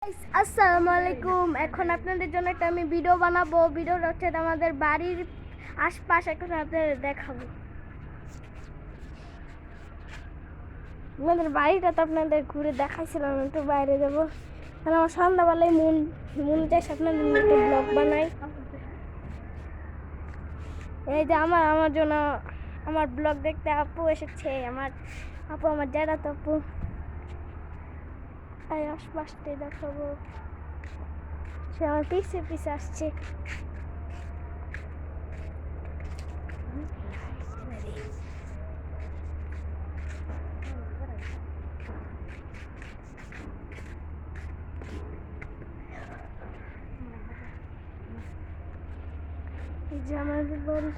আসসালামু আলাইকুম। এখন আপনাদের জন্য একটা আমি ভিডিও বানাবো। ভিডিওটা হচ্ছে আমাদের বাড়ির আশপাশ এখন আপনাদের দেখাবো। আমাদের বাড়িটা তো আপনাদের ঘুরে দেখাইছিলাম, একটু বাইরে যাবো। কারণ আমার সন্ধ্যাবেলায় মন চাইছে আপনাদের একটু ব্লগ বানাই। এই যে আমার জন্য আমার ব্লগ দেখতে আপু এসেছে। আমার আপু আমার জ্যাঠাতো আপু। তাই আশপাশটাই দেখাবো। সে আমার পিছে পিছে আসছে। এই যে আমাদের বাড়ি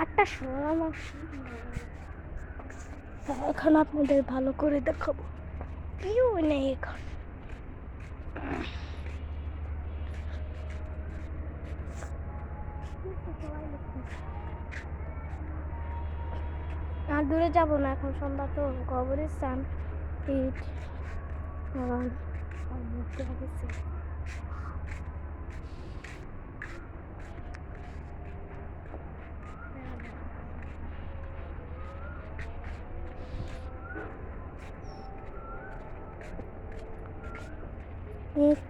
৮টার সময় আমার এখন আপনাদের ভালো করে দেখাবো। কেউ নেই এখন। আর দূরে যাবো না, এখন সন্ধ্যা তো কবরস্থান ইট মূর্তি গেছে।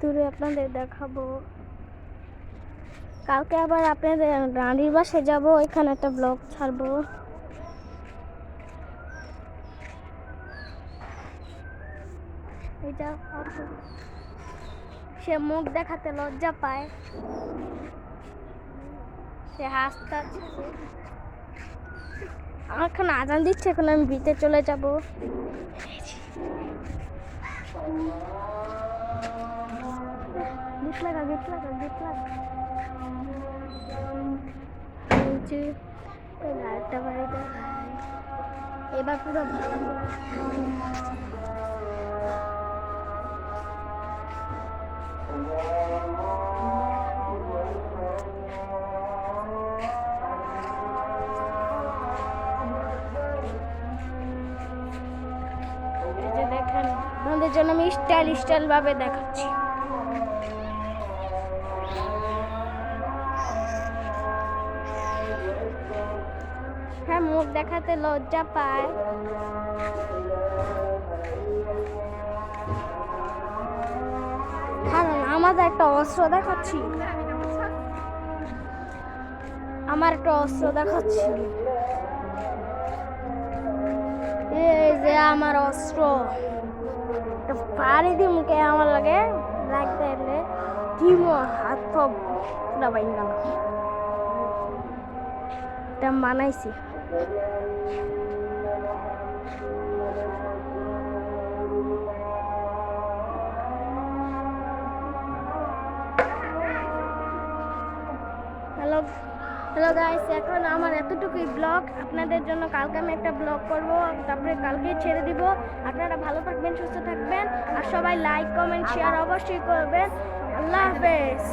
দূরে আপনাদের দেখাবো। কালকে আবার আপনাদের রানীর বাসায় যাবো, এখানে একটা ব্লগ ছাড়বো। এটা সে মুখ দেখাতে লজ্জা পায়, সে হাসতে। আমার এখন আজান দিচ্ছে, এখন আমি ভিতরে চলে যাব। গীত লাগা গীত লাগা গীত লাগা। আরেকটা বাড়ি দেখায়, এবার পুরো দেখেন আপনাদের জন্য আমি স্টাইল ভাবে দেখাচ্ছি। হ্যাঁ, মুখ দেখাতে লজ্জা পায়। কারণ আমাদের একটা অস্ত্র দেখাচ্ছি, আমার একটা অস্ত্র দেখাচ্ছি। এই যে আমার অস্ত্র, পানি দিয়ে মুখে আমার লাগে লাগতে এলে ডিম হাত পুরা বাইঙ্গা এটা বানাইছি। হ্যালো হ্যালো গাইস, এখন আমার এতটুকুই ব্লগ আপনাদের জন্য। কালকে আমি একটা ব্লগ করব, তারপরে কালকে ছেড়ে দিব। আপনারা ভালো থাকবেন, সুস্থ থাকবেন, আর সবাই লাইক কমেন্ট শেয়ার অবশ্যই করবেন। আল্লাহ হাফেজ।